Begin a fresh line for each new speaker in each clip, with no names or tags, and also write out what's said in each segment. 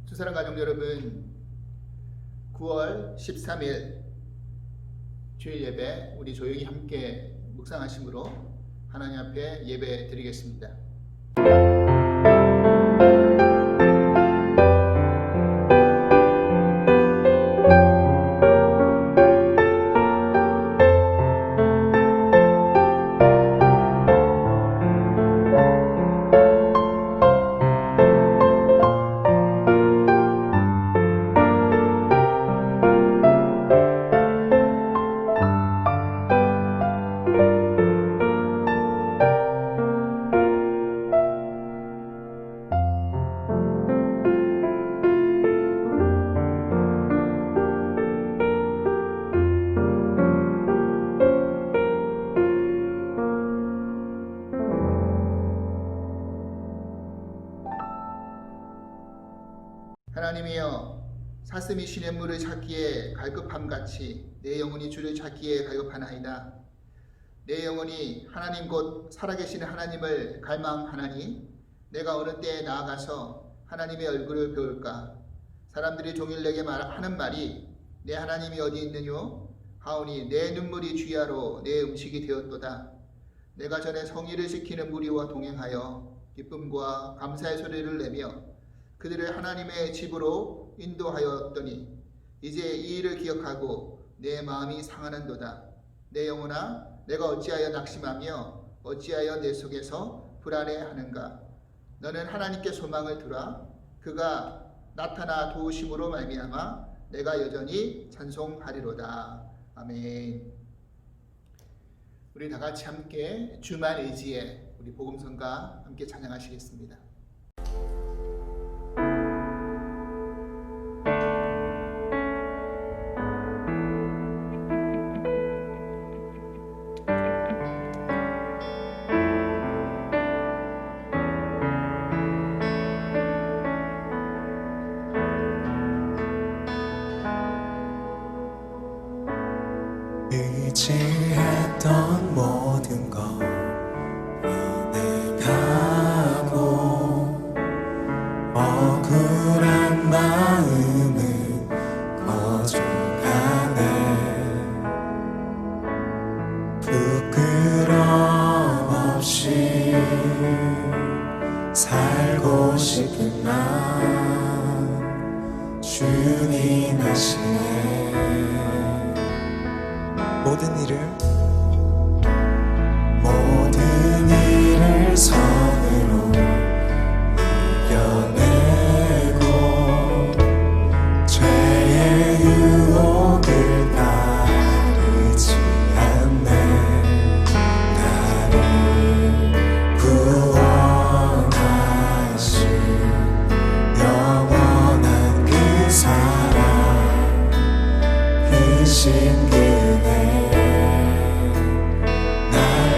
주사랑 가족 여러분, 9월 13일 주일 예배 우리 조용히 함께 묵상하심으로 하나님 앞에 예배 드리겠습니다. 하나님이여, 사슴이 시냇물을 찾기에 갈급함같이 내 영혼이 주를 찾기에 갈급하나이다. 내 영혼이 하나님 곧 살아계시는 하나님을 갈망하나니 내가 어느 때에 나아가서 하나님의 얼굴을 배울까? 사람들이 종일 내게 하는 말이 내 하나님이 어디 있느뇨? 하오니 내 눈물이 주야로 내 음식이 되었도다. 내가 전에 성의를 지키는 무리와 동행하여 기쁨과 감사의 소리를 내며 그들을 하나님의 집으로 인도하였더니 이제 이 일을 기억하고 내 마음이 상하는도다. 내 영혼아, 내가 어찌하여 낙심하며 어찌하여 내 속에서 불안해하는가? 너는 하나님께 소망을 두라. 그가 나타나 도우심으로 말미암아 내가 여전히 찬송하리로다. 아멘. 우리 다 같이 함께 주만 의지에 우리 복음성가 함께 찬양하시겠습니다.
의지했던 모든 것 변해가고 억울한 마음은 거듭가네. 부끄럼 없이 살고 싶은 맘 주님 아시네. 모든 일을 선으로 이겨내고 죄의 유혹을 따르지 않네. 나를 구원하신 영원한 그 사랑 크신 그네 날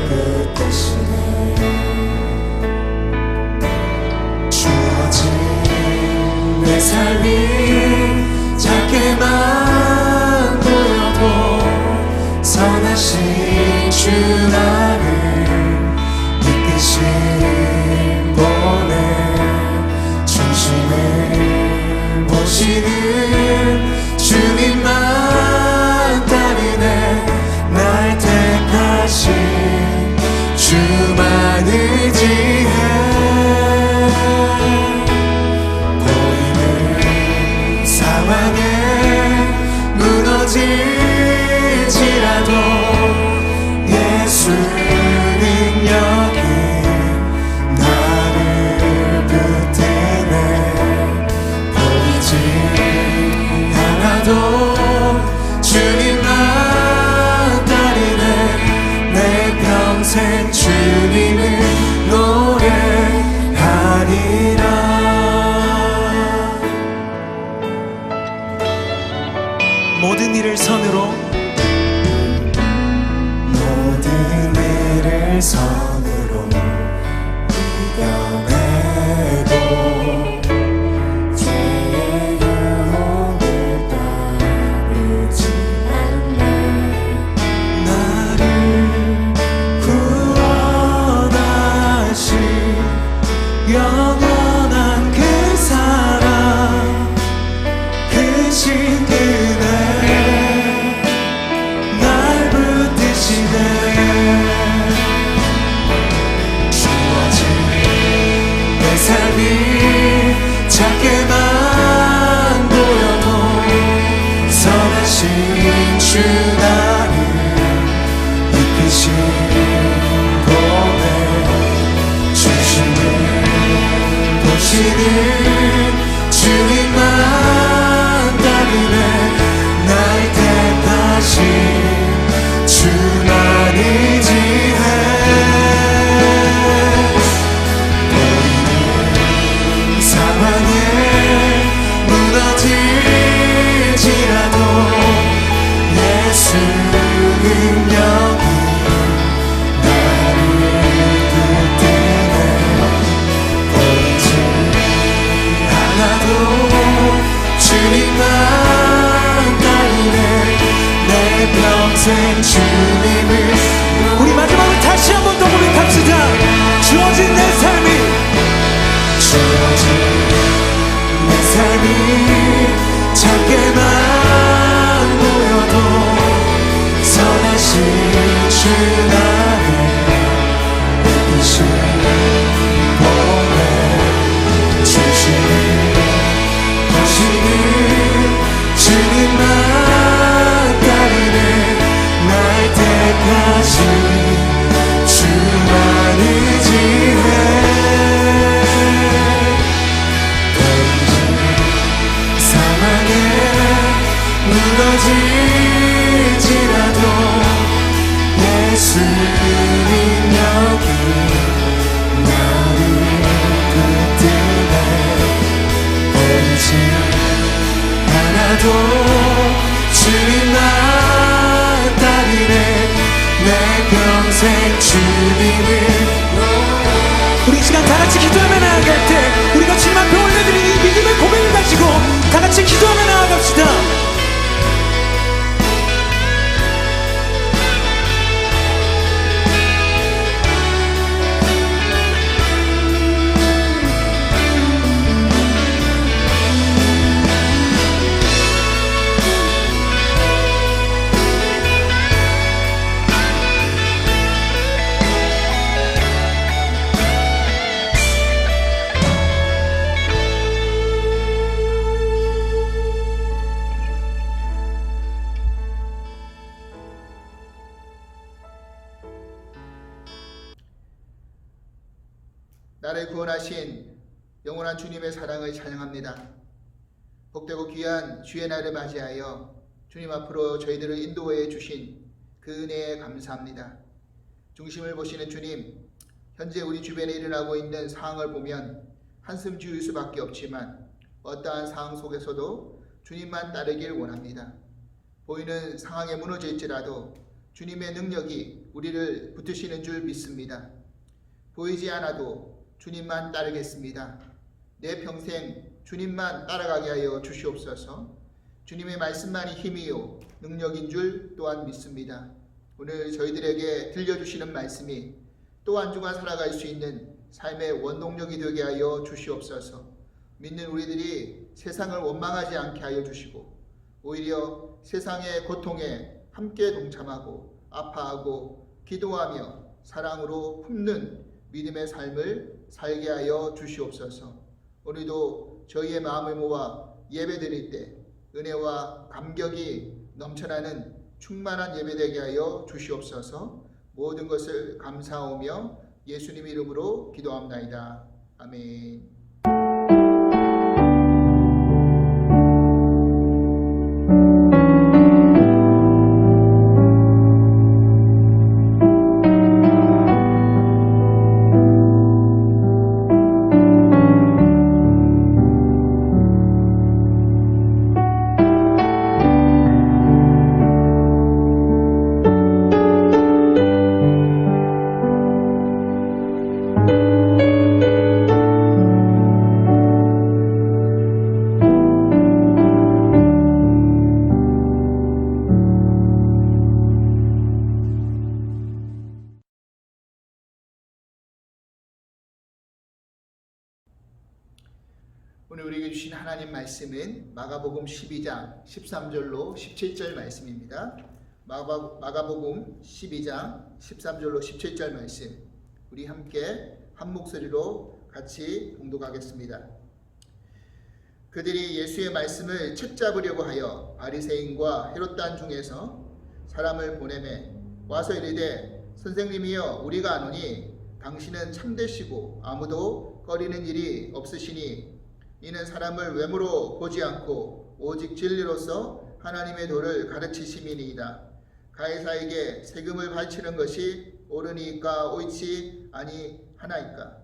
붙드시네. 주어진 내 삶이 작게만 보여도 선하신 주 나를 이끄신 보내 중심을 보시는 주님만 따르네. 날 택하신 주만 의지해. 보이는 상황에 무너질지라도 예수 능력이 나를 붙드네. 보이지 않아도 주님만 따르네. 내 평생 주님을 노래하리라. 모든 일을 선으로 이겨내고 죄의 유혹을 따르지 않네. 나를 구원하신 영원한 그 사랑 평생 주님을 우리 마지막으로 다시 한번 더 고백합시다. 주어진 내 삶이 작게만 보여도 선하신 주 나를 이신 보내 주시는 주님만 따르네. 날 때까지 주만 의지해. 무너질지라도 예수님 여기 나를 붙들네. 버리지 않아도 주님만 따르네. 내 평생 주님을. 우리 이 시간 다같이 기도하며 나아갈 때 우리가 주님 앞에 올려드리는 이 믿음의 고백을 가지고 다같이 기도하며 나아갑시다.
나를 구원하신 영원한 주님의 사랑을 찬양합니다. 복되고 귀한 주의 날을 맞이하여 주님 앞으로 저희들을 인도해 주신 그 은혜에 감사합니다. 중심을 보시는 주님, 현재 우리 주변에 일어나고 있는 상황을 보면 한숨 지을 수밖에 없지만 어떠한 상황 속에서도 주님만 따르길 원합니다. 보이는 상황에 무너질지라도 주님의 능력이 우리를 붙드시는 줄 믿습니다. 보이지 않아도 주님만 따르겠습니다. 내 평생 주님만 따라가게 하여 주시옵소서. 주님의 말씀만이 힘이요 능력인 줄 또한 믿습니다. 오늘 저희들에게 들려주시는 말씀이 또 한 주간 살아갈 수 있는 삶의 원동력이 되게 하여 주시옵소서. 믿는 우리들이 세상을 원망하지 않게 하여 주시고 오히려 세상의 고통에 함께 동참하고 아파하고 기도하며 사랑으로 품는 믿음의 삶을 살게 하여 주시옵소서. 오늘도 저희의 마음을 모아 예배 드릴 때 은혜와 감격이 넘쳐나는 충만한 예배 되게 하여 주시옵소서. 모든 것을 감사하며 예수님 이름으로 기도합나이다. 아멘. 오늘 우리에게 주신 하나님 말씀은 마가복음 12장 13절로 17절 말씀입니다. 마가복음 12장 13절로 17절 말씀, 우리 함께 한 목소리로 같이 봉독하겠습니다. 그들이 예수의 말씀을 책잡으려고 하여 바리새인과 헤롯단 중에서 사람을 보내매 와서 이르되 선생님이여 우리가 아노니 당신은 참되시고 아무도 꺼리는 일이 없으시니 이는 사람을 외모로 보지 않고 오직 진리로서 하나님의 도를 가르치심이니이다. 가이사에게 세금을 바치는 것이 옳으니까 옳지 아니하나이까?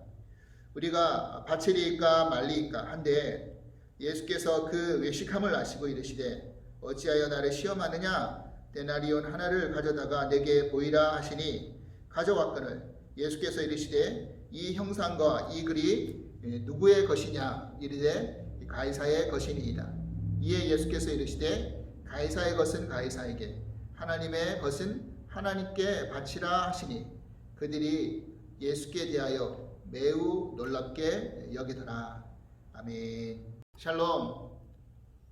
우리가 바치리이까 말리이까 한데 예수께서 그 외식함을 아시고 이르시되 어찌하여 나를 시험하느냐? 데나리온 하나를 가져다가 내게 보이라 하시니 가져왔거늘 예수께서 이르시되 이 형상과 이 글이 누구의 것이냐? 이르되 가이사의 것이니이다. 이에 예수께서 이르시되 가이사의 것은 가이사에게 하나님의 것은 하나님께 바치라 하시니 그들이 예수께 대하여 매우 놀랍게 여기더라. 아멘. 샬롬.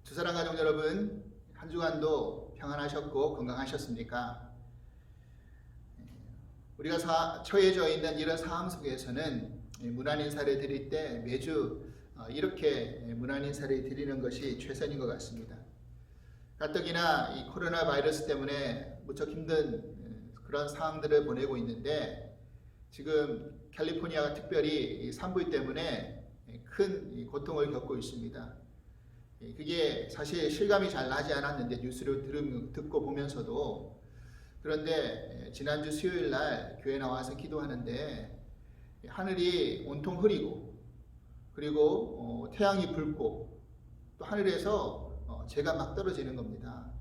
두사랑 가족 여러분, 한 주간도 평안하셨고 건강하셨습니까? 우리가 처해져 있는 이런 상황 속에서는 문안 인사를 드릴 때 매주 이렇게 문안 인사를 드리는 것이 최선인 것 같습니다. 가뜩이나 이 코로나 바이러스 때문에 무척 힘든 그런 상황들을 보내고 있는데, 지금 캘리포니아가 특별히 이 산불 때문에 큰 고통을 겪고 있습니다. 그게 사실 실감이 잘 나지 않았는데, 뉴스를 듣고 보면서도. 그런데 지난주 수요일 날 교회 나와서 기도하는데 하늘이 온통 흐리고, 그리고 태양이 붉고, 또 하늘에서 재가 막 떨어지는 겁니다.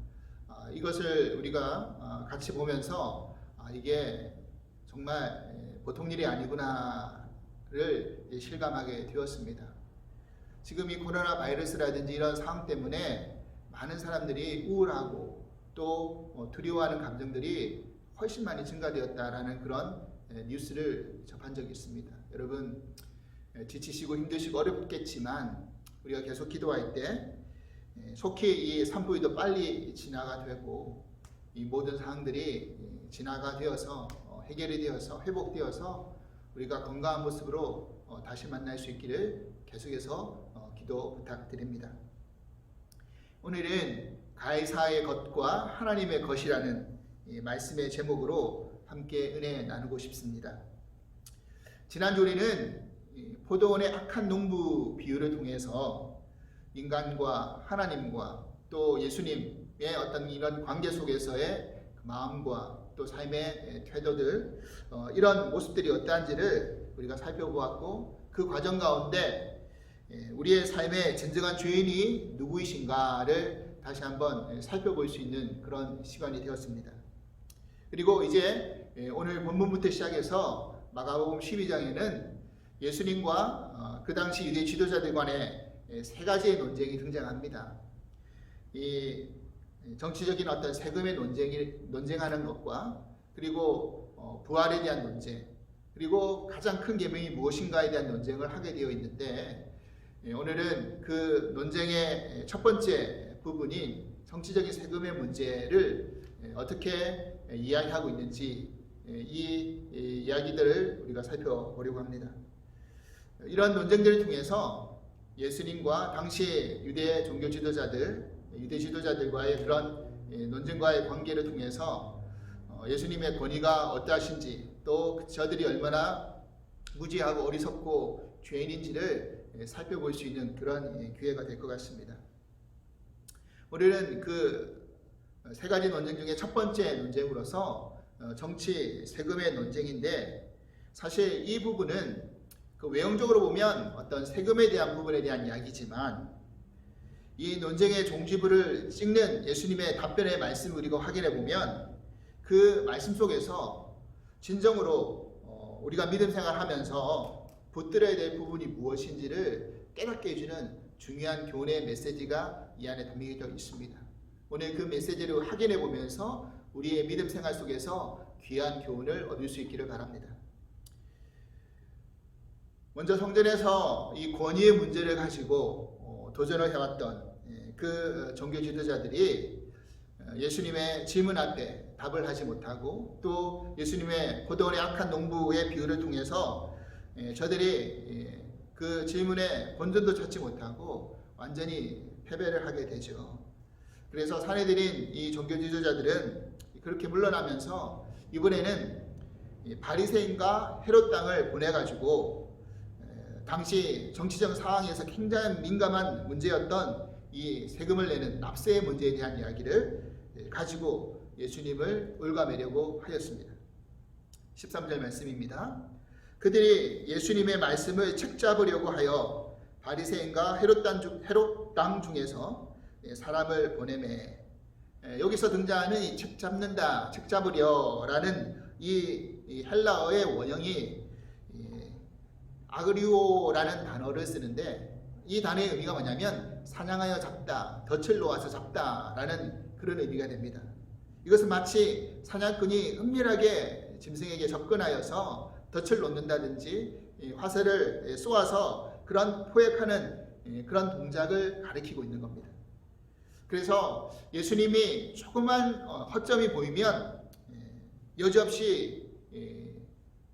이것을 우리가 같이 보면서 이게 정말 보통 일이 아니구나를 실감하게 되었습니다. 지금 이 코로나 바이러스라든지 이런 상황 때문에 많은 사람들이 우울하고 또 두려워하는 감정들이 훨씬 많이 증가되었다라는 그런 뉴스를 접한 적이 있습니다. 여러분, 지치시고 힘드시고 어렵겠지만 우리가 계속 기도할 때 속히 이 산불도 빨리 지나가 되고, 이 모든 상황들이 진화가 되어서 해결이 되어서 회복되어서 우리가 건강한 모습으로 다시 만날 수 있기를 계속해서 기도 부탁드립니다. 오늘은 가이사의 것과 하나님의 것이라는 말씀의 제목으로 함께 은혜 나누고 싶습니다. 지난주 우리는 포도원의 악한 농부 비유를 통해서 인간과 하나님과 또 예수님의 어떤 이런 관계 속에서의 마음과 또 삶의 태도들, 이런 모습들이 어떠한지를 우리가 살펴보았고, 그 과정 가운데 우리의 삶의 진정한 주인이 누구이신가를 다시 한번 살펴볼 수 있는 그런 시간이 되었습니다. 그리고 이제 오늘 본문부터 시작해서 마가복음 12장에는 예수님과 그 당시 유대 지도자들 간의 세 가지의 논쟁이 등장합니다. 이 정치적인 어떤 세금의 논쟁하는 것과, 그리고 부활에 대한 논쟁, 그리고 가장 큰 계명이 무엇인가에 대한 논쟁을 하게 되어 있는데, 오늘은 그 논쟁의 첫 번째 부분인 정치적인 세금의 문제를 어떻게 이야기하고 있는지, 이 이야기들을 우리가 살펴보려고 합니다. 이런 논쟁들을 통해서 예수님과 당시 유대 종교 지도자들과의 그런 논쟁과의 관계를 통해서 예수님의 권위가 어떠하신지, 또 저들이 얼마나 무지하고 어리석고 죄인인지를 살펴볼 수 있는 그런 기회가 될 것 같습니다. 오늘은 그 세 가지 논쟁 중에 첫 번째 논쟁으로서 정치 세금의 논쟁인데, 사실 이 부분은 그 외형적으로 보면 어떤 세금에 대한 부분에 대한 이야기지만, 이 논쟁의 종지부를 찍는 예수님의 답변의 말씀을 우리가 확인해 보면 그 말씀 속에서 진정으로 우리가 믿음 생활하면서 붙들어야 될 부분이 무엇인지를 깨닫게 해주는 중요한 교훈의 메시지가 이 안에 담겨져 있습니다. 오늘 그 메시지를 확인해 보면서 우리의 믿음 생활 속에서 귀한 교훈을 얻을 수 있기를 바랍니다. 먼저 성전에서 이 권위의 문제를 가지고 도전을 해왔던 그 종교 지도자들이 예수님의 질문 앞에 답을 하지 못하고, 또 예수님의 포도원의 악한 농부의 비유를 통해서 저들이 그 질문에 본전도 찾지 못하고 완전히 패배를 하게 되죠. 그래서 사내들인 이 종교 지도자들은 그렇게 물러나면서 이번에는 바리새인과 헤롯 당을 보내가지고 당시 정치적 상황에서 굉장히 민감한 문제였던 이 세금을 내는 납세의 문제에 대한 이야기를 가지고 예수님을 올가매려고 하였습니다. 13절 말씀입니다. 그들이 예수님의 말씀을 책잡으려고 하여 바리새인과 헤롯 당 중에서 사람을 보내매, 여기서 등장하는 이 책잡는다, 책잡으려라는 이 헬라어의 원형이 아그리오라는 단어를 쓰는데, 이 단어의 의미가 뭐냐면 사냥하여 잡다, 덫을 놓아서 잡다라는 그런 의미가 됩니다. 이것은 마치 사냥꾼이 은밀하게 짐승에게 접근하여서 덫을 놓는다든지 화살을 쏘아서 그런 포획하는 그런 동작을 가리키고 있는 겁니다. 그래서 예수님이 조그만 허점이 보이면 여지없이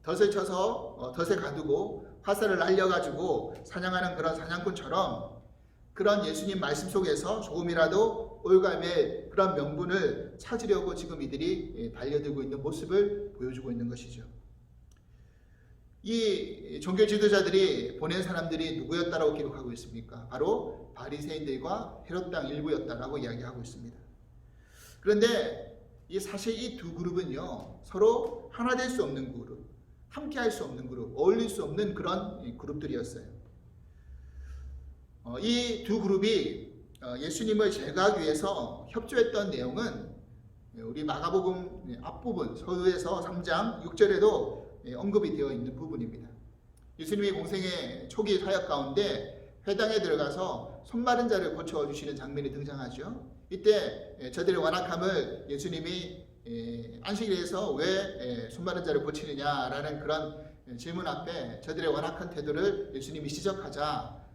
덫을 쳐서 덫에 가두고 화살을 날려가지고 사냥하는 그런 사냥꾼처럼 그런 예수님 말씀 속에서 조금이라도 올가매일 그런 명분을 찾으려고 지금 이들이 달려들고 있는 모습을 보여주고 있는 것이죠. 이 종교 지도자들이 보낸 사람들이 누구였다라고 기록하고 있습니까? 바로 바리새인들과 헤롯 당 일부였다라고 이야기하고 있습니다. 그런데 사실 이 두 그룹은요, 서로 하나 될 수 없는 그룹, 함께 할 수 없는 그룹, 어울릴 수 없는 그런 그룹들이었어요. 이 두 그룹이 예수님을 제거하기 위해서 협조했던 내용은 우리 마가복음 앞부분 서두에서 3장 6절에도 언급이 되어 있는 부분입니다. 예수님이 공생의 초기 사역 가운데 회당에 들어가서 손마른 자를 고쳐주시는 장면이 등장하죠. 이때 저들의 완악함을 예수님이 안식일에서 왜 손마른 자를 고치느냐라는 그런 질문 앞에 저들의 완악한 태도를 예수님이 지적하자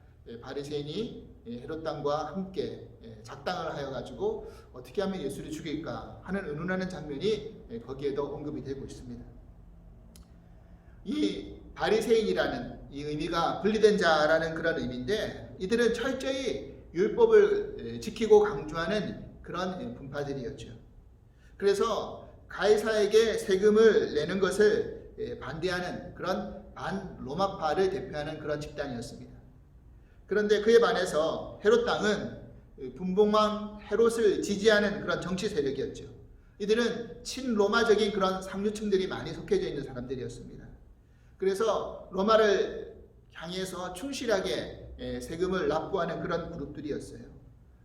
바리새인이 헤롯 당과 함께 작당을 하여 가지고 어떻게 하면 예수를 죽일까 하는 의논하는 장면이 거기에도 언급이 되고 있습니다. 이 바리새인이라는 이 의미가 분리된 자라는 그런 의미인데, 이들은 철저히 율법을 지키고 강조하는 그런 분파들이었죠. 그래서 가이사에게 세금을 내는 것을 반대하는 그런 반로마파를 대표하는 그런 집단이었습니다. 그런데 그에 반해서 헤롯 당은 분봉왕 헤롯을 지지하는 그런 정치 세력이었죠. 이들은 친로마적인 그런 상류층들이 많이 속해져 있는 사람들이었습니다. 그래서 로마를 향해서 충실하게 세금을 납부하는 그런 그룹들이었어요.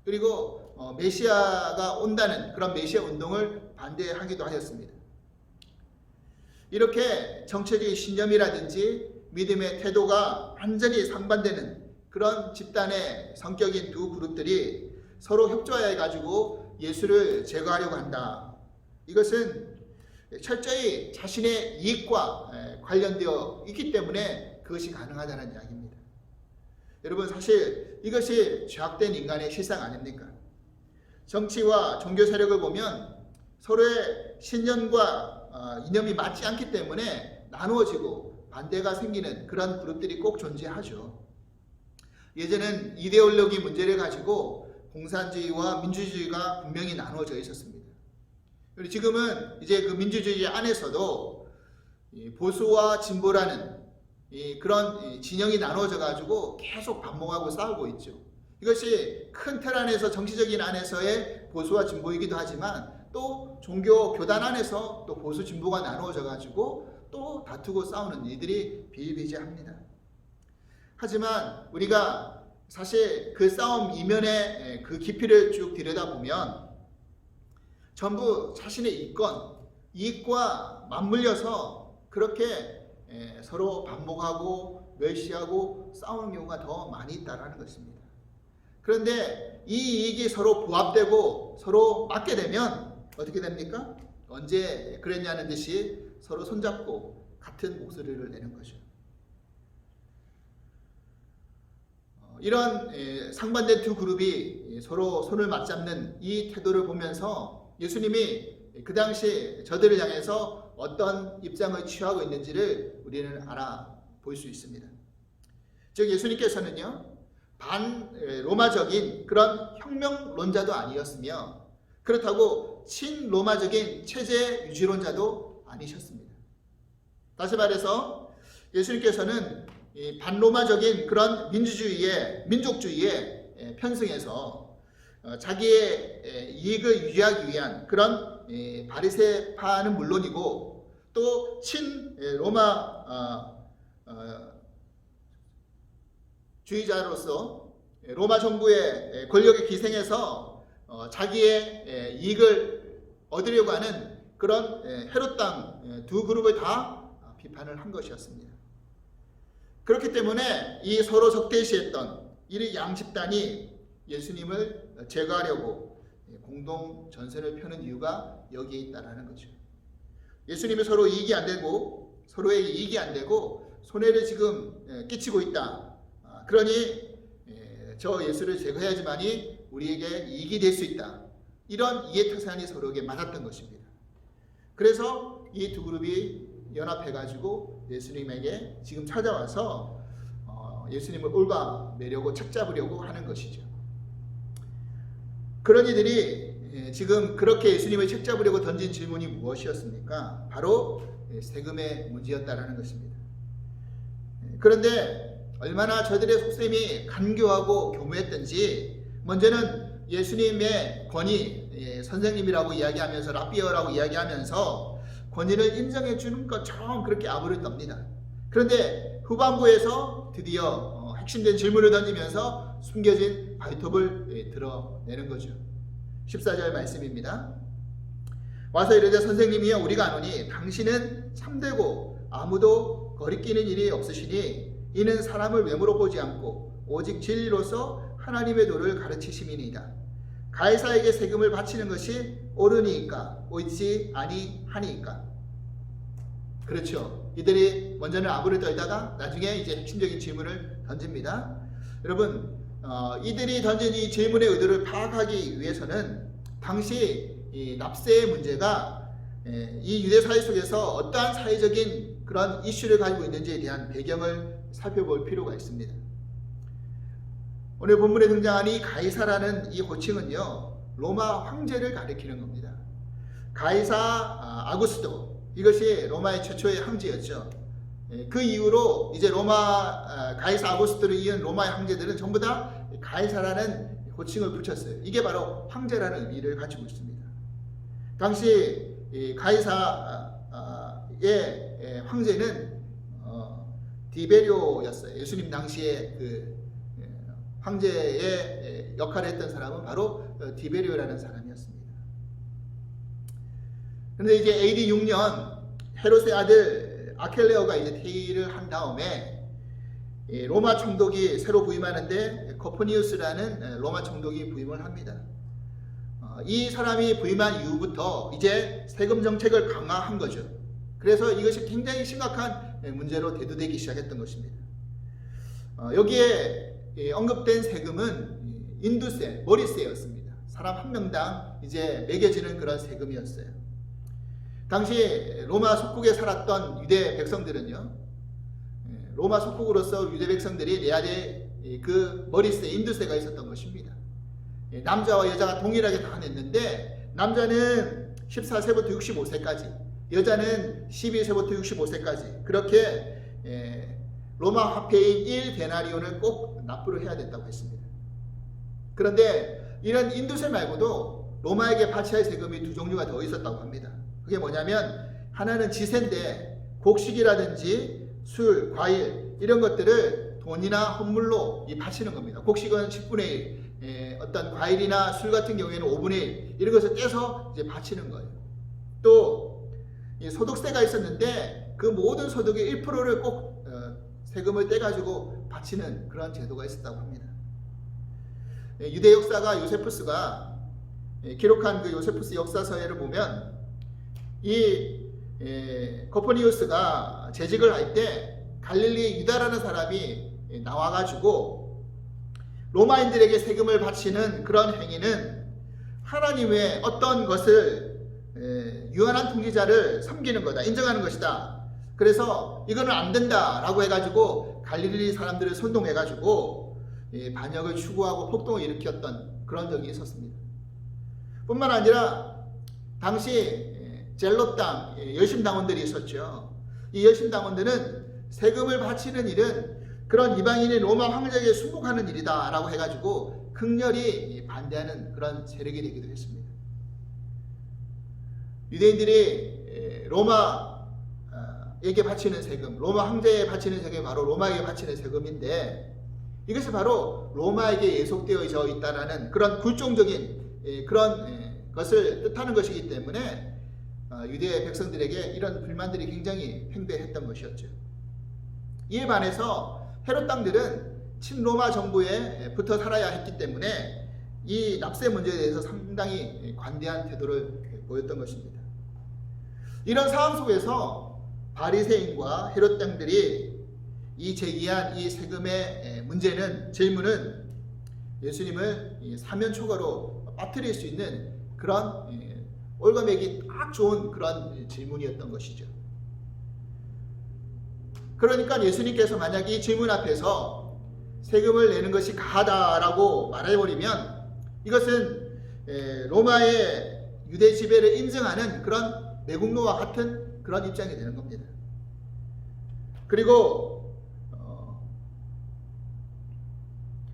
그리고 메시아가 온다는 그런 메시아 운동을 반대하기도 하였습니다. 이렇게 정치적인 신념이라든지 믿음의 태도가 완전히 상반되는 그런 집단의 성격인 두 그룹들이 서로 협조하여 가지고 예수를 제거하려고 한다. 이것은 철저히 자신의 이익과 관련되어 있기 때문에 그것이 가능하다는 이야기입니다. 여러분, 사실 이것이 죄악된 인간의 실상 아닙니까? 정치와 종교 세력을 보면 서로의 신념과 이념이 맞지 않기 때문에 나누어지고 반대가 생기는 그런 그룹들이 꼭 존재하죠. 예전엔 이데올로기 문제를 가지고 공산주의와 민주주의가 분명히 나누어져 있었습니다. 그리고 지금은 이제 그 민주주의 안에서도 보수와 진보라는 그런 진영이 나누어져 가지고 계속 반목하고 싸우고 있죠. 이것이 큰 틀 안에서 정치적인 안에서의 보수와 진보이기도 하지만 또 종교 교단 안에서 또 보수 진보가 나누어져 가지고 또 다투고 싸우는 일들이 비일비재합니다. 하지만 우리가 사실 그 싸움 이면의 그 깊이를 쭉 들여다보면 전부 자신의 이익과 맞물려서 그렇게 서로 반목하고 멸시하고 싸우는 경우가 더 많이 있다는 것입니다. 그런데 이 이익이 서로 부합되고 서로 맞게 되면 어떻게 됩니까? 언제 그랬냐는 듯이 서로 손잡고 같은 목소리를 내는 거죠. 이런 상반된 두 그룹이 서로 손을 맞잡는 이 태도를 보면서 예수님이 그 당시 저들을 향해서 어떤 입장을 취하고 있는지를 우리는 알아볼 수 있습니다. 즉 예수님께서는요, 반로마적인 그런 혁명론자도 아니었으며 그렇다고 친로마적인 체제 유지론자도 아니셨습니다. 다시 말해서 예수님께서는 반로마적인 그런 민족주의에 편승해서 자기의 이익을 유지하기 위한 그런 바리새파는 물론이고 또 친로마 주의자로서 로마 정부의 권력에 기생해서 자기의 이익을 얻으려고 하는 그런 헤롯 당 두 그룹을 다 비판을 한 것이었습니다. 그렇기 때문에 이 서로 적대시했던 이 양 집단이 예수님을 제거하려고 공동 전선을 펴는 이유가 여기에 있다라는 거죠. 예수님이 서로 이익이 안 되고 서로에게 이익이 안 되고 손해를 지금 끼치고 있다. 그러니 저 예수를 제거해야지만이 우리에게 이익이 될 수 있다. 이런 이해타산이 서로에게 맞았던 것입니다. 그래서 이 두 그룹이 연합해가지고 예수님에게 지금 찾아와서 예수님을 올가매려고 책잡으려고 하는 것이죠. 그런 이들이 지금 그렇게 예수님을 책잡으려고 던진 질문이 무엇이었습니까? 바로 세금의 문제였다라는 것입니다. 그런데 얼마나 저들의 속셈이 간교하고 교묘했던지 먼저는 예수님의 권위, 선생님이라고 이야기하면서 랍비어라고 이야기하면서 권위를 인정해 주는 것처럼 그렇게 아부를 떱니다. 그런데 후반부에서 드디어 핵심된 질문을 던지면서 숨겨진 발톱을 드러내는 거죠. 14절 말씀입니다. 와서 이르되 선생님이여 우리가 아노니 당신은 참되고 아무도 거리끼는 일이 없으시니 이는 사람을 외모로 보지 않고 오직 진리로서 하나님의 도를 가르치심이니이다. 가이사에게 세금을 바치는 것이 옳으니까 옳지 아니하니까. 그렇죠. 이들이 먼저는 아부를 떨다가 나중에 이제 핵심적인 질문을 던집니다. 여러분, 이들이 던진 이 질문의 의도를 파악하기 위해서는 당시 이 납세의 문제가 이 유대 사회 속에서 어떠한 사회적인 그런 이슈를 가지고 있는지에 대한 배경을 살펴볼 필요가 있습니다. 오늘 본문에 등장한 이 가이사라는 이 호칭은요, 로마 황제를 가리키는 겁니다. 가이사 아구스도, 이것이 로마의 최초의 황제였죠. 그 이후로 이제 가이사 아구스토를 이은 로마의 황제들은 전부 다 가이사라는 호칭을 붙였어요. 이게 바로 황제라는 의미를 가지고 있습니다. 당시 가이사의 황제는 디베리오였어요. 예수님 당시에 그 황제의 역할을 했던 사람은 바로 디베리오라는 사람이었습니다. 그런데 이제 AD 6년 헤롯의 아들 아켈레오가 이제 퇴위를 한 다음에 로마 총독이 새로 부임하는데 코퍼니우스라는 로마 총독이 부임을 합니다. 이 사람이 부임한 이후부터 이제 세금 정책을 강화한 거죠. 그래서 이것이 굉장히 심각한 문제로 대두되기 시작했던 것입니다. 여기에 언급된 세금은 인두세, 머리세였습니다. 사람 한 명당 이제 매겨지는 그런 세금이었어요. 당시 로마 속국에 살았던 유대 백성들은요, 로마 속국으로서 유대 백성들이 내야 될 그 머리세, 인두세가 있었던 것입니다. 남자와 여자가 동일하게 다 냈는데 남자는 14세부터 65세까지, 여자는 12세부터 65세까지 그렇게 로마 화폐인 1데나리온을 꼭 납부를 해야 됐다고 했습니다. 그런데 이런 인두세 말고도 로마에게 바쳐야 할 세금이 두 종류가 더 있었다고 합니다. 그게 뭐냐면 하나는 지세인데 곡식이라든지 술, 과일 이런 것들을 돈이나 헌물로 바치는 겁니다. 곡식은 10분의 1, 어떤 과일이나 술 같은 경우에는 5분의 1 이런 것을 떼서 이제 바치는 거예요. 또 소득세가 있었는데 그 모든 소득의 1%를 꼭 세금을 떼가지고 바치는 그런 제도가 있었다고 합니다. 유대 역사가 요세푸스가 기록한 그 요세푸스 역사서에를 보면 이 코퍼니우스가 재직을 할 때 갈릴리의 유다라는 사람이 나와가지고 로마인들에게 세금을 바치는 그런 행위는 하나님의 어떤 것을 유한한 통치자를 섬기는 거다, 인정하는 것이다. 그래서 이거는 안 된다라고 해가지고 갈릴리 사람들을 선동해가지고 반역을 추구하고 폭동을 일으켰던 그런 적이 있었습니다. 뿐만 아니라 당시 젤롯당 열심당원들이 있었죠. 이 열심당원들은 세금을 바치는 일은 그런 이방인의 로마 황제에게 순복하는 일이다 라고 해가지고 극렬히 반대하는 그런 세력이 되기도 했습니다. 유대인들이 로마에게 바치는 세금, 로마 황제에 바치는 세금이 바로 로마에게 바치는 세금인데 이것이 바로 로마에게 예속되어져 있다라는 그런 굴종적인 그런 것을 뜻하는 것이기 때문에 유대 백성들에게 이런 불만들이 굉장히 팽배했던 것이었죠. 이에 반해서 헤롯 땅들은 친로마 정부에 붙어 살아야 했기 때문에 이 납세 문제에 대해서 상당히 관대한 태도를 보였던 것입니다. 이런 상황 속에서 바리새인과 헤롯 당들이 이 제기한 이 세금의 질문은 예수님을 사면초가로 빠뜨릴 수 있는 그런 올가매기 딱 좋은 그런 질문이었던 것이죠. 그러니까 예수님께서 만약 이 질문 앞에서 세금을 내는 것이 가하다라고 말해버리면 이것은 로마의 유대 지배를 인정하는 그런 매국노와 같은 그런 입장이 되는 겁니다. 그리고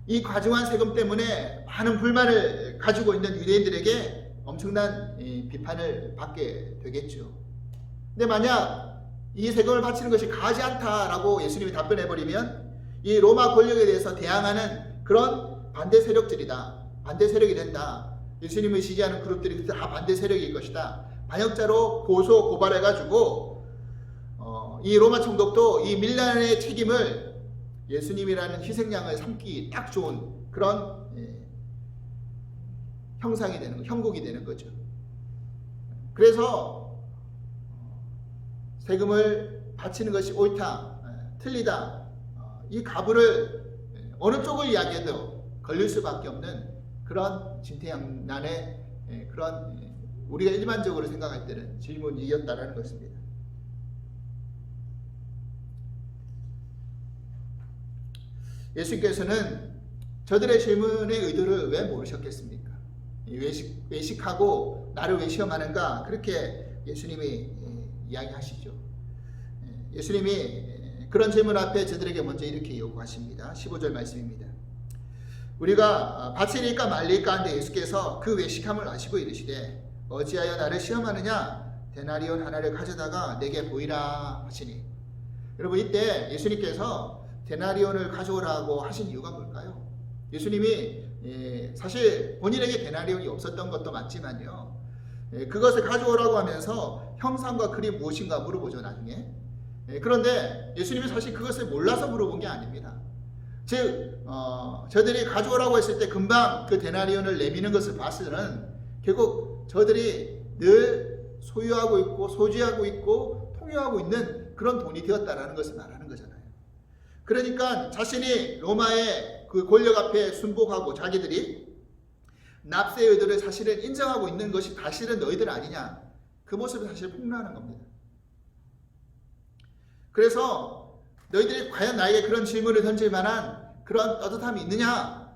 이 과중한 세금 때문에 많은 불만을 가지고 있는 유대인들에게 엄청난 비판을 받게 되겠죠. 근데 만약 이 세금을 바치는 것이 가하지 않다라고 예수님이 답변해버리면 이 로마 권력에 대해서 대항하는 그런 반대 세력들이다. 반대 세력이 된다. 예수님을 지지하는 그룹들이 다 반대 세력일 것이다. 반역자로 고소 고발해가지고 이 로마 총독도 이 밀란의 책임을 예수님이라는 희생양을 삼기 딱 좋은 그런 형상이 되는 거, 형국이 되는 거죠. 그래서 세금을 바치는 것이 옳다, 틀리다, 이 가부를 어느 쪽을 이야기해도 걸릴 수밖에 없는 그런 진퇴양난의 그런 우리가 일반적으로 생각할 때는 질문이었다라는 것입니다. 예수님께서는 저들의 질문의 의도를 왜 모르셨겠습니까? 외식하고 나를 왜 시험하는가? 그렇게 예수님이 이야기하시죠. 예수님이 그런 질문 앞에 저들에게 먼저 이렇게 요구하십니다. 15절 말씀입니다. 우리가 바칠까 말릴까 하는데 예수께서 그 외식함을 아시고 이르시되 어찌하여 나를 시험하느냐? 데나리온 하나를 가져다가 내게 보이라 하시니. 여러분, 이때 예수님께서 데나리온을 가져오라고 하신 이유가 뭘까요? 예수님이 사실 본인에게 데나리온이 없었던 것도 맞지만요, 그것을 가져오라고 하면서 형상과 글이 무엇인가 물어보죠, 나중에. 그런데 예수님이 사실 그것을 몰라서 물어본 게 아닙니다. 즉 저들이 가져오라고 했을 때 금방 그 데나리온을 내미는 것을 봤으면 결국 저들이 늘 소유하고 있고 소지하고 있고 통유하고 있는 그런 돈이 되었다라는 것을 말하는 거잖아요. 그러니까 자신이 로마의 그 권력 앞에 순복하고 자기들이 납세 의도를 사실은 인정하고 있는 것이 사실은 너희들 아니냐, 그 모습을 사실 폭로하는 겁니다. 그래서 너희들이 과연 나에게 그런 질문을 던질 만한 그런 떳떳함이 있느냐,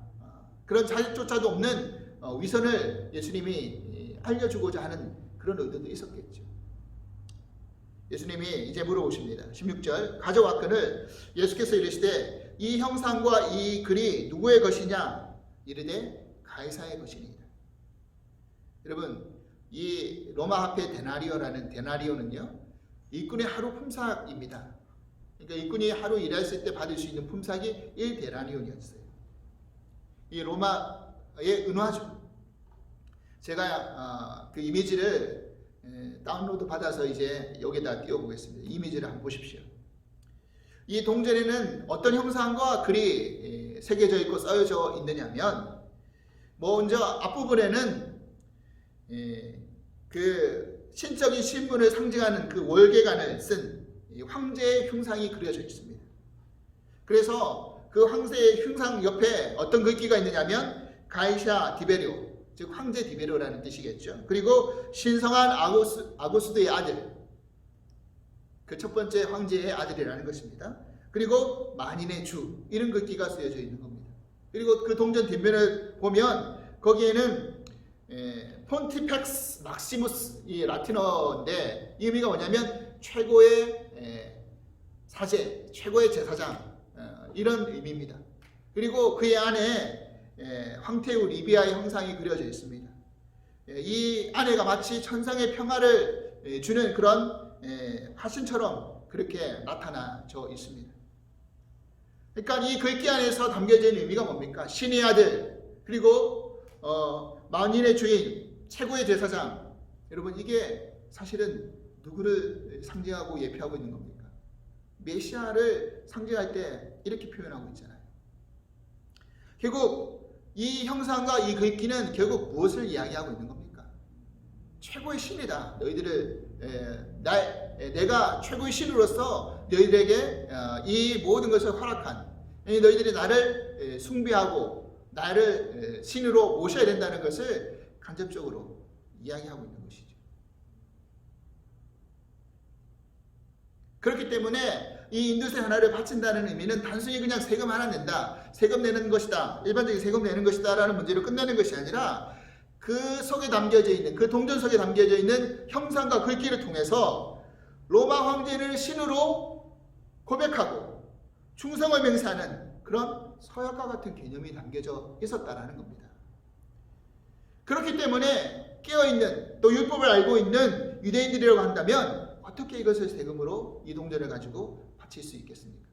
그런 자격조차도 없는 위선을 예수님이 알려주고자 하는 그런 의도도 있었겠죠. 예수님이 이제 물어보십니다. 16절 가져왔거늘 예수께서 이르시되 이 형상과 이 글이 누구의 것이냐? 이르되 가이사의 것이니이다. 여러분, 이 로마 화폐 데나리오라는 데나리오는요, 일꾼의 하루 품삯입니다. 그러니까 일꾼이 하루 일했을 때 받을 수 있는 품삯이 1데나리온이었어요. 이 로마의 은화죠. 제가 그 이미지를 다운로드 받아서 이제 여기다 띄워보겠습니다. 이미지를 한번 보십시오. 이 동전에는 어떤 형상과 글이 새겨져 있고 써져 있느냐면, 먼저 앞부분에는 그 신적인 신분을 상징하는 그 월계관을 쓴 황제의 흉상이 그려져 있습니다. 그래서 그 황제의 흉상 옆에 어떤 글귀가 있느냐면 가이사 디베리오, 즉 황제 디베리오라는 뜻이겠죠. 그리고 신성한 아구스드의 아들, 그 첫 번째 황제의 아들이라는 것입니다. 그리고 만인의 주, 이런 글귀가 쓰여져 있는 겁니다. 그리고 그 동전 뒷면을 보면 거기에는 폰티펙스 막시무스, 이 라틴어인데 이 의미가 뭐냐면 최고의 사제, 최고의 제사장, 이런 의미입니다. 그리고 그의 안에 황태우 리비아의 형상이 그려져 있습니다. 이 아내가 마치 천상의 평화를 주는 그런 화신처럼 그렇게 나타나져 있습니다. 그러니까 이 글귀 안에서 담겨져 있는 의미가 뭡니까? 신의 아들, 그리고 만인의 주인, 최고의 제사장. 여러분, 이게 사실은 누구를 상징하고 예표하고 있는 겁니까? 메시아를 상징할 때 이렇게 표현하고 있잖아요. 결국 이 형상과 이 글귀는 결국 무엇을 이야기하고 있는 겁니까? 최고의 신이다. 내가 최고의 신으로서 너희들에게 이 모든 것을 허락한, 너희들이 나를 숭배하고 나를 신으로 모셔야 된다는 것을 간접적으로 이야기하고 있는 것이죠. 그렇기 때문에 이 인두세 하나를 바친다는 의미는 단순히 그냥 세금 하나 낸다, 세금 내는 것이다, 일반적인 세금 내는 것이다 라는 문제로 끝나는 것이 아니라 그 속에 담겨져 있는, 그 동전 속에 담겨져 있는 형상과 글귀를 통해서 로마 황제를 신으로 고백하고 충성을 맹세하는 그런 서약과 같은 개념이 담겨져 있었다라는 겁니다. 그렇기 때문에 깨어있는, 또 율법을 알고 있는 유대인들이라고 한다면 어떻게 이것을 세금으로 이 동전을 가지고 바칠 수 있겠습니까?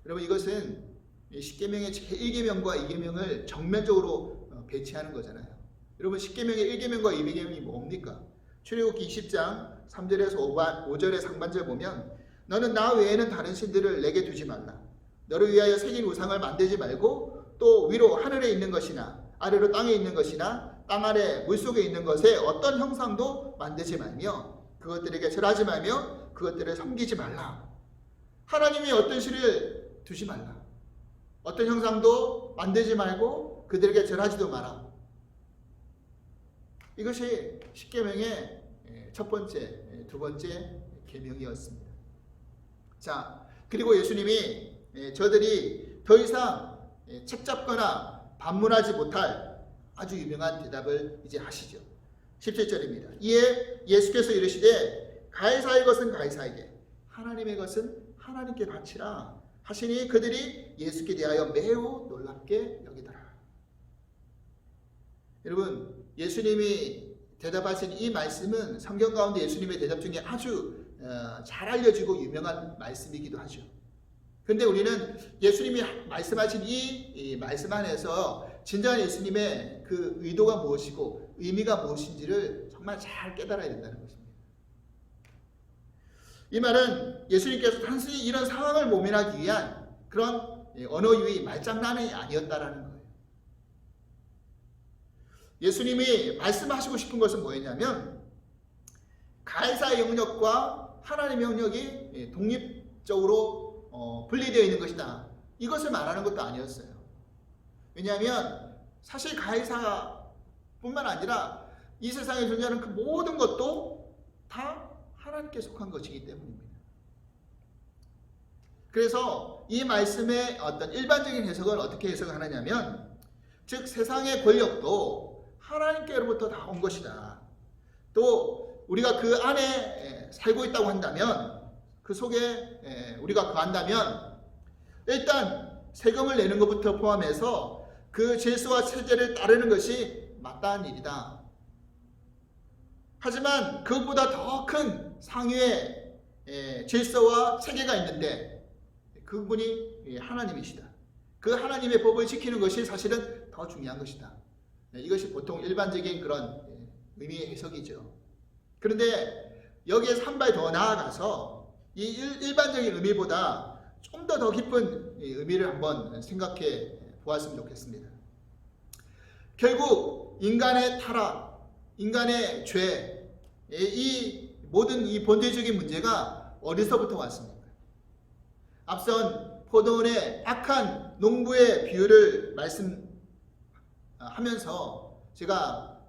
여러분, 이것은 십계명의 제1계명과 2계명을 정면적으로 배치하는 거잖아요. 여러분, 십계명의 1계명과 2계명이 뭡니까? 출애굽기 20장 3절에서 5절의 상반절 보면 너는 나 외에는 다른 신들을 내게 두지 말라. 너를 위하여 새긴 우상을 만들지 말고 또 위로 하늘에 있는 것이나 아래로 땅에 있는 것이나 땅 아래 물속에 있는 것에 어떤 형상도 만들지 말며 그것들에게 절하지 말며 그것들을 섬기지 말라. 하나님이 어떤 신을 두지 말라. 어떤 형상도 만들지 말고 그들에게 절하지도 마라. 이것이 십계명의 첫 번째, 두 번째 계명이었습니다. 자, 그리고 예수님이 저들이 더 이상 책 잡거나 반문하지 못할 아주 유명한 대답을 이제 하시죠. 17절입니다. 이에 예수께서 이르시되 가이사의 것은 가이사에게, 하나님의 것은 하나님께 바치라 하시니 그들이 예수께 대하여 매우 놀랍게 여기더라. 여러분, 예수님이 대답하신 이 말씀은 성경 가운데 예수님의 대답 중에 아주 잘 알려지고 유명한 말씀이기도 하죠. 그런데 우리는 예수님이 말씀하신 이 말씀 안에서 진정한 예수님의 그 의도가 무엇이고 의미가 무엇인지를 정말 잘 깨달아야 된다는 것입니다. 이 말은 예수님께서 단순히 이런 상황을 모면하기 위한 그런 언어 유희 말장난이 아니었다라는 거예요. 예수님이 말씀하시고 싶은 것은 뭐였냐면 가이사의 영역과 하나님의 영역이 독립적으로 분리되어 있는 것이다. 이것을 말하는 것도 아니었어요. 왜냐하면 사실 가이사뿐만 아니라 이 세상에 존재하는 그 모든 것도 다 하나님께 속한 것이기 때문입니다. 그래서 이 말씀의 어떤 일반적인 해석을 어떻게 해석하느냐면, 즉 세상의 권력도 하나님께로부터 다 온 것이다. 또 우리가 그 안에 살고 있다고 한다면, 그 속에 우리가 거한다면 일단 세금을 내는 것부터 포함해서 그 질서와 체제를 따르는 것이 마땅한 일이다. 하지만 그것보다 더 큰 상위의 질서와 체계가 있는데 그분이 하나님이시다. 그 하나님의 법을 지키는 것이 사실은 더 중요한 것이다. 이것이 보통 일반적인 그런 의미의 해석이죠. 그런데 여기에서 한 발 더 나아가서 이 일반적인 의미보다 좀 더 깊은 의미를 한번 생각해 보았으면 좋겠습니다. 결국 인간의 타락, 인간의 죄, 이 모든 이 본질적인 문제가 어디서부터 왔습니까? 앞선 포도원의 악한 농부의 비유를 말씀하면서 제가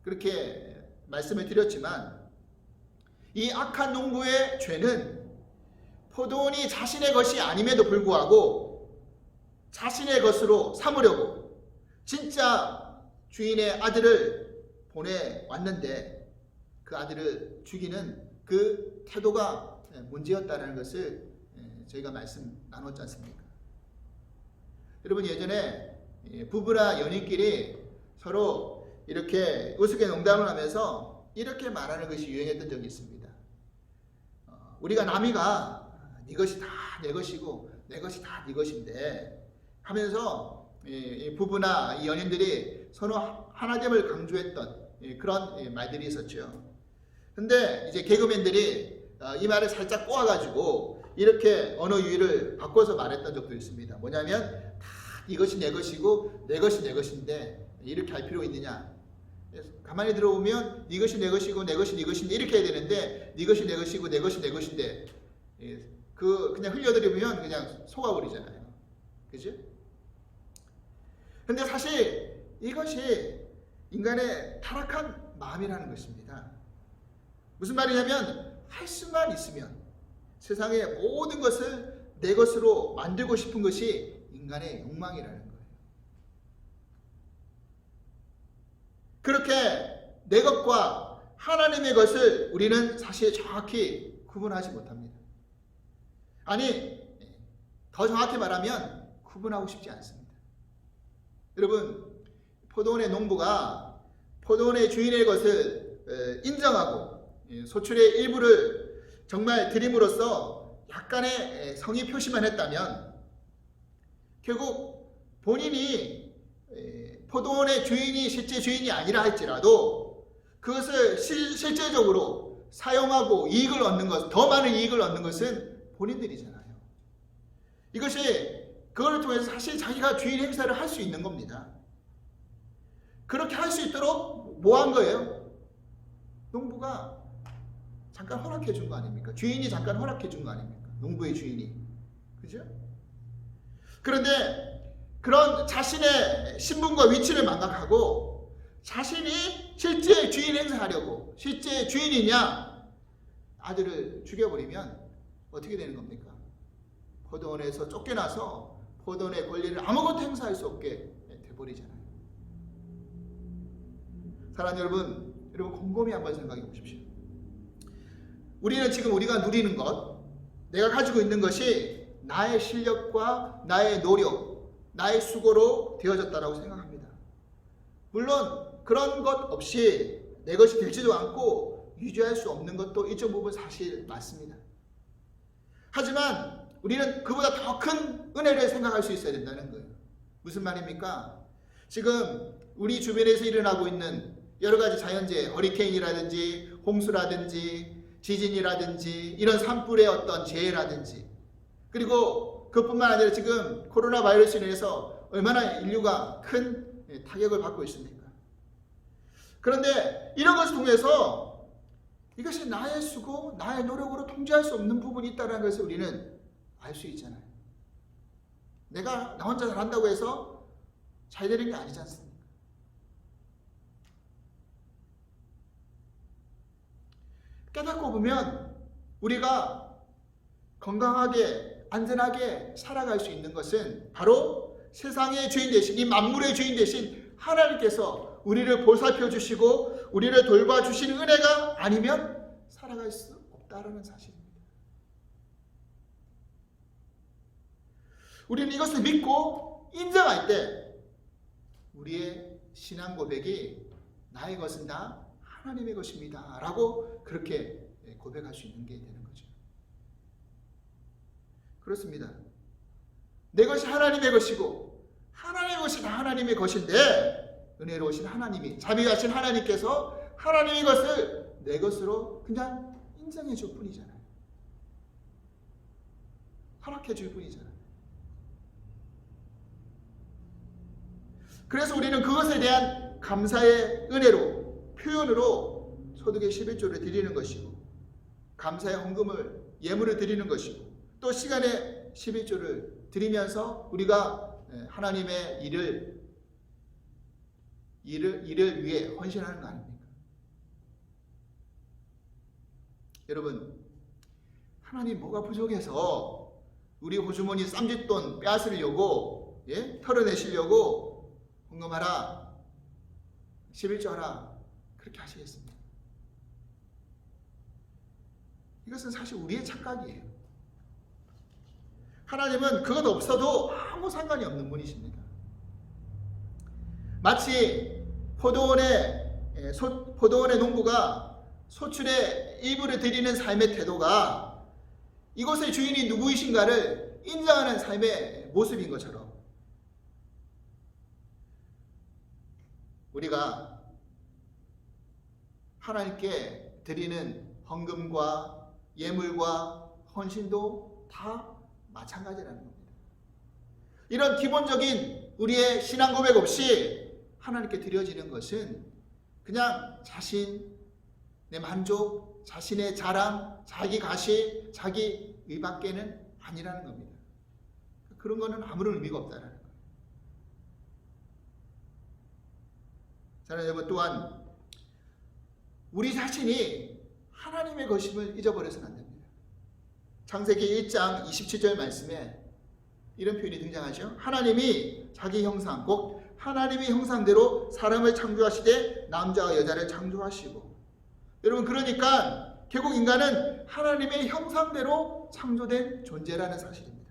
그렇게 말씀을 드렸지만, 이 악한 농부의 죄는 포도원이 자신의 것이 아님에도 불구하고 자신의 것으로 삼으려고 진짜 주인의 아들을 보내왔는데 그 아들을 죽이는 그 태도가 문제였다는 것을 저희가 말씀 나눴지 않습니까? 여러분, 예전에 부부나 연인끼리 서로 이렇게 우스개 농담을 하면서 이렇게 말하는 것이 유행했던 적이 있습니다. 우리가 남이가 네 것이 다 내 것이고 내 것이 다 네 것인데 하면서 부부나 이 연인들이 서로 하나됨을 강조했던 그런 말들이 있었죠. 근데 이제 개그맨들이 이 말을 살짝 꼬아가지고 이렇게 언어 유희를 바꿔서 말했던 적도 있습니다. 뭐냐면 다 이것이 내 것이고 내 것이 내 것인데 이렇게 할 필요 있느냐. 가만히 들어보면 이것이 내 것이고 내 것이 네 것인데 이렇게 해야 되는데 이것이 내 것이고 내 것이 내 것인데 그냥 흘려들이면 그냥 속아버리잖아요. 그죠? 근데 사실 이것이 인간의 타락한 마음이라는 것입니다. 무슨 말이냐면 할 수만 있으면 세상의 모든 것을 내 것으로 만들고 싶은 것이 인간의 욕망이라는 거예요. 그렇게 내 것과 하나님의 것을 우리는 사실 정확히 구분하지 못합니다. 아니, 더 정확히 말하면 구분하고 싶지 않습니다. 여러분, 포도원의 농부가 포도원의 주인의 것을 인정하고 소출의 일부를 정말 드림으로써 약간의 성의 표시만 했다면 결국 본인이 포도원의 주인이 실제 주인이 아니라 할지라도 그것을 실제적으로 사용하고 이익을 얻는 것, 더 많은 이익을 얻는 것은 본인들이잖아요. 이것이 그걸 통해서 사실 자기가 주인 행사를 할 수 있는 겁니다. 그렇게 할 수 있도록 뭐 한 거예요? 농부가 잠깐 허락해 준 거 아닙니까? 주인이 잠깐 허락해 준 거 아닙니까? 농부의 주인이. 그죠? 그런데 그런 자신의 신분과 위치를 망각하고 자신이 실제 주인 행사하려고 실제 주인이냐 아들을 죽여버리면 어떻게 되는 겁니까? 포도원에서 쫓겨나서 포도원의 권리를 아무것도 행사할 수 없게 돼버리잖아요. 사랑하는 여러분 곰곰이 한번 생각해 보십시오. 우리는 지금 우리가 누리는 것, 내가 가지고 있는 것이 나의 실력과 나의 노력, 나의 수고로 되어졌다라고 생각합니다. 물론 그런 것 없이 내 것이 되지도 않고 유지할 수 없는 것도 일정 부분 사실 맞습니다. 하지만 우리는 그보다 더 큰 은혜를 생각할 수 있어야 된다는 거예요. 무슨 말입니까? 지금 우리 주변에서 일어나고 있는 여러 가지 자연재해, 허리케인이라든지 홍수라든지 지진이라든지 이런 산불의 어떤 재해라든지 그리고 그뿐만 아니라 지금 코로나 바이러스로 인해서 얼마나 인류가 큰 타격을 받고 있습니까? 그런데 이런 것을 통해서 이것이 나의 수고, 나의 노력으로 통제할 수 없는 부분이 있다는 것을 우리는 알 수 있잖아요. 내가 나 혼자 잘한다고 해서 잘 되는 게 아니지 않습니까? 깨닫고 보면 우리가 건강하게 안전하게 살아갈 수 있는 것은 바로 세상의 주인 대신 이 만물의 주인 대신 하나님께서 우리를 보살펴 주시고 우리를 돌봐주시는 은혜가 아니면 살아갈 수 없다는 사실입니다. 우리는 이것을 믿고 인정할 때 우리의 신앙 고백이 나의 것은 다 하나님의 것입니다 라고 그렇게 고백할 수 있는 게 되는 거죠. 그렇습니다. 내 것이 하나님의 것이고 하나님의 것이 다 하나님의 것인데 은혜로우신 하나님이 자비하신 하나님께서 하나님의 것을 내 것으로 그냥 인정해 줄 뿐이잖아요. 허락해 줄 뿐이잖아요. 그래서 우리는 그것에 대한 감사의 은혜로 표현으로 소득의 11조를 드리는 것이고 감사의 헌금을 예물을 드리는 것이고 또 시간의 11조를 드리면서 우리가 하나님의 일을 위해 헌신하는 거 아닙니까? 여러분, 하나님 뭐가 부족해서 우리 호주머니 쌈짓돈 빼앗으려고 털어내시려고 헌금하라, 11조 하라 그렇게 하시겠습니다. 이것은 사실 우리의 착각이에요. 하나님은 그것 없어도 아무 상관이 없는 분이십니다. 마치 포도원의 농부가 소출의 일부를 드리는 삶의 태도가 이곳의 주인이 누구이신가를 인정하는 삶의 모습인 것처럼 우리가 하나님께 드리는 헌금과 예물과 헌신도 다 마찬가지라는 겁니다. 이런 기본적인 우리의 신앙 고백 없이 하나님께 드려지는 것은 그냥 자신, 내 만족, 자신의 자랑, 자기 가시, 자기 의밖에는 아니라는 겁니다. 그런 거는 아무런 의미가 없다는 거예요. 사랑하는 여러분, 또한 우리 자신이 하나님의 것임을 잊어버려서는 안 됩니다. 창세기 1장 27절 말씀에 이런 표현이 등장하죠. 하나님이 자기 형상, 곧 하나님의 형상대로 사람을 창조하시되 남자와 여자를 창조하시고. 여러분, 그러니까 결국 인간은 하나님의 형상대로 창조된 존재라는 사실입니다.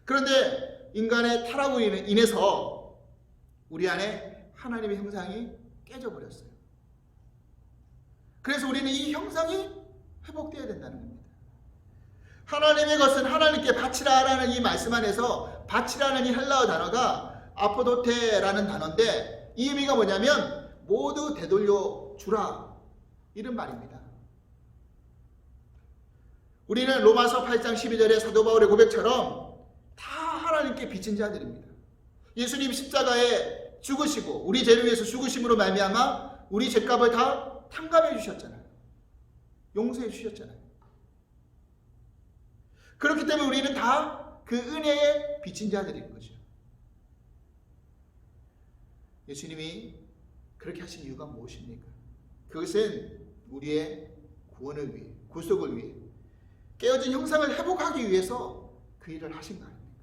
그런데 인간의 타락으로 인해서 우리 안에 하나님의 형상이 깨져버렸어요. 그래서 우리는 이 형상이 회복되어야 된다는 겁니다. 하나님의 것은 하나님께 바치라라는 이 말씀 안에서 바치라는 이 헬라어 단어가 아포도테라는 단어인데 이 의미가 뭐냐면 모두 되돌려 주라, 이런 말입니다. 우리는 로마서 8장 12절의 사도 바울의 고백처럼 다 하나님께 빚진 자들입니다. 예수님 십자가에 죽으시고 우리 죄를 위해서 죽으심으로 말미암아 우리 죄값을 다 탕감해 주셨잖아요. 용서해 주셨잖아요. 그렇기 때문에 우리는 다 그 은혜에 빚진 자들인 거죠. 예수님이 그렇게 하신 이유가 무엇입니까? 그것은 우리의 구원을 위해, 구속을 위해, 깨어진 형상을 회복하기 위해서 그 일을 하신 거 아닙니까?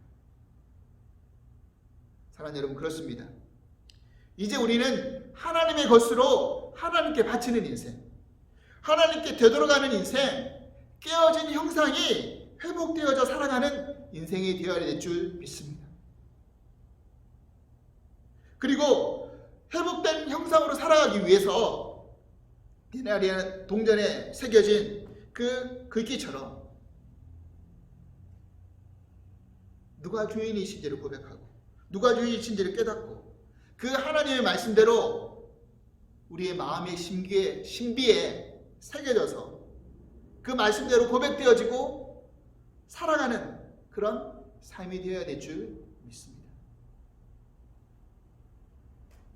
사랑하는 여러분, 그렇습니다. 이제 우리는 하나님의 것으로 하나님께 바치는 인생, 하나님께 되돌아가는 인생, 깨어진 형상이 회복되어져 살아가는 인생이 되어야 될 줄 믿습니다. 그리고 회복된 형상으로 살아가기 위해서 옛날에 동전에 새겨진 그 글귀처럼 누가 주인이신지를 고백하고 누가 주인이신지를 깨닫고 그 하나님의 말씀대로 우리의 마음의 신비에 새겨져서 그 말씀대로 고백되어지고 살아가는 그런 삶이 되어야 될 줄 믿습니다.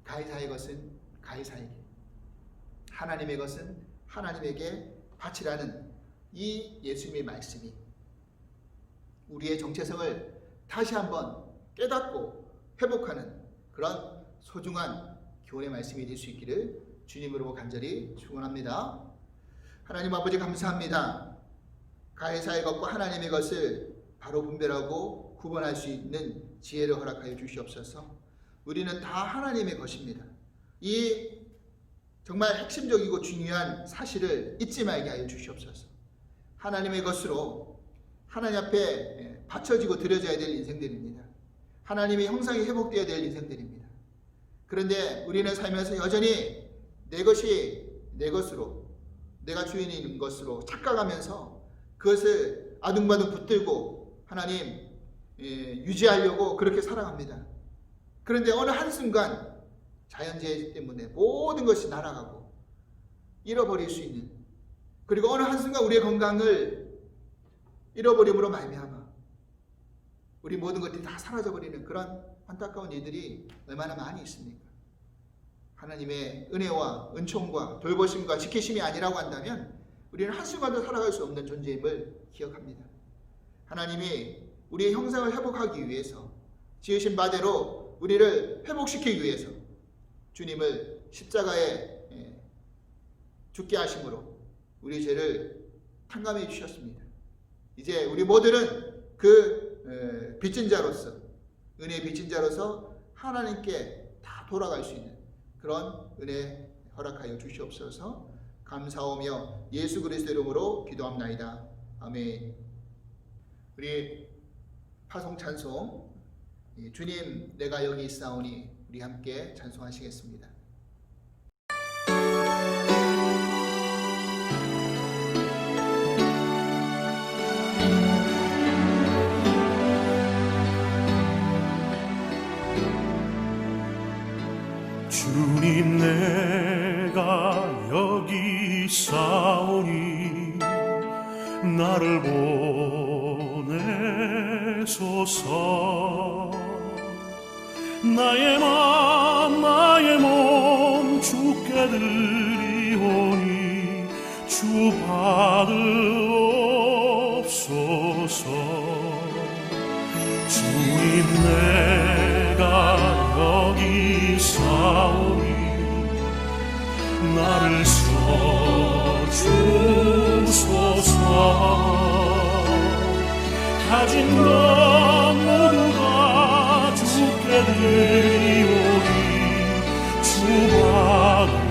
가이사의 것은 가이사에게, 하나님의 것은 하나님에게 바치라는 이 예수님의 말씀이 우리의 정체성을 다시 한번 깨닫고 회복하는 그런 소중한 교훈의 말씀이 될 수 있기를 주님으로 간절히 축원합니다. 하나님 아버지, 감사합니다. 가해사의 것과 하나님의 것을 바로 분별하고 구분할 수 있는 지혜를 허락하여 주시옵소서. 우리는 다 하나님의 것입니다. 이 정말 핵심적이고 중요한 사실을 잊지 말게 하여 주시옵소서. 하나님의 것으로 하나님 앞에 바쳐지고 드려져야 될 인생들입니다. 하나님의 형상이 회복되어야 될 인생들입니다. 그런데 우리는 살면서 여전히 내 것이 내 것으로, 내가 주인인 것으로 착각하면서 그것을 아둥바둥 붙들고 하나님 유지하려고 그렇게 살아갑니다. 그런데 어느 한순간 자연재해 때문에 모든 것이 날아가고 잃어버릴 수 있는, 그리고 어느 한순간 우리의 건강을 잃어버림으로 말미암아 우리 모든 것들이 다 사라져버리는 그런 안타까운 일들이 얼마나 많이 있습니까? 하나님의 은혜와 은총과 돌보심과 지키심이 아니라고 한다면 우리는 한순간도 살아갈 수 없는 존재임을 기억합니다. 하나님이 우리의 형상을 회복하기 위해서 지으신 바대로 우리를 회복시키기 위해서 주님을 십자가에 죽게 하심으로 우리 죄를 탕감해 주셨습니다. 이제 우리 모두는 그 빚진 자로서, 은혜의 빚진 자로서 하나님께 다 돌아갈 수 있는 그런 은혜 허락하여 주시옵소서. 감사하며 예수 그리스도 이름으로 기도합나이다. 아멘. 우리 파송 찬송, 주님 내가 여기 있사오니, 우리 함께 찬송하시겠습니다.
주님 내가 여기 있사오니 나를 살려내소서. 나의 몸 주께 드리오니 주 받으옵소서. 주님 내가 여기 사오니 나를 써주소서. 가진 것 모두 다 주께 드리오니 주 받으옵소서.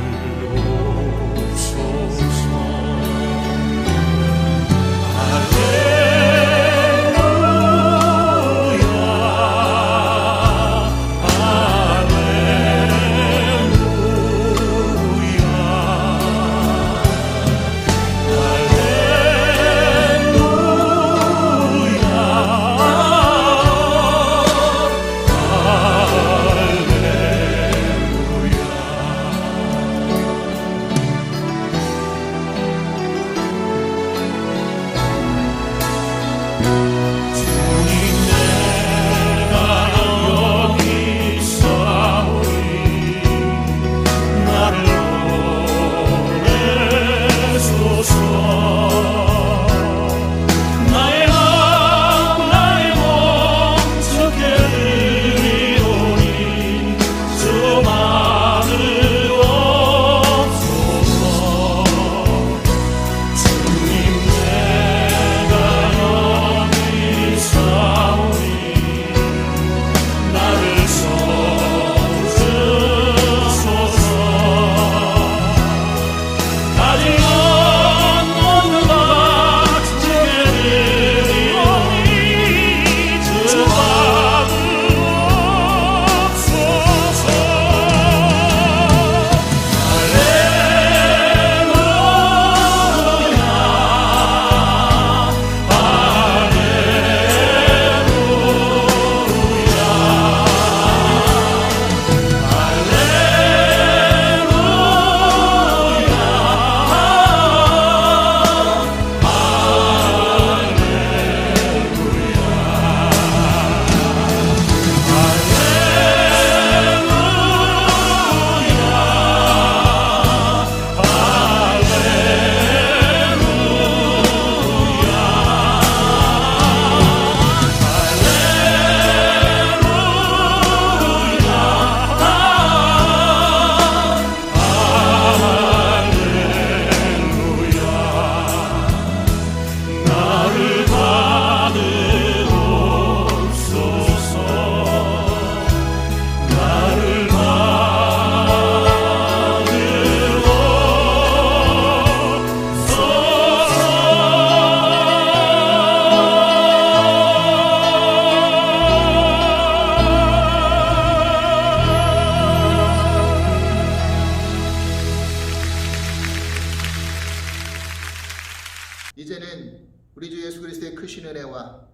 이제는 우리 주 예수 그리스도의 크신 은혜와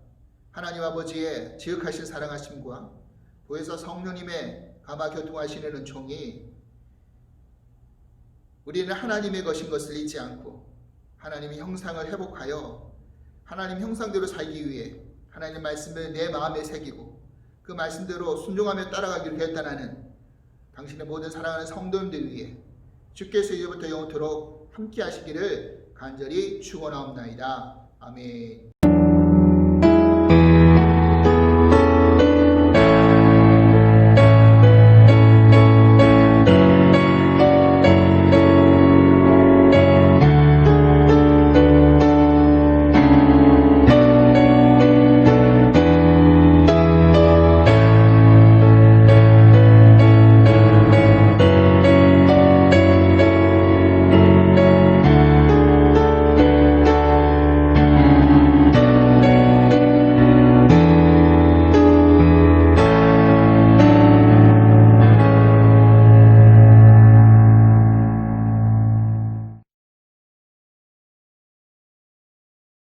하나님 아버지의 지극하신 사랑하심과 보혜사 성령님의 감화 교통하시는 은총이 우리는 하나님의 것인 것을 잊지 않고 하나님의 형상을 회복하여 하나님 형상대로 살기 위해 하나님 말씀을 내 마음에 새기고 그 말씀대로 순종하며 따라가기를 결단하는 당신의 모든 사랑하는 성도님들 위해 주께서 이제부터 영원토록 함께 하시기를 간절히 축원하옵나이다. 아멘.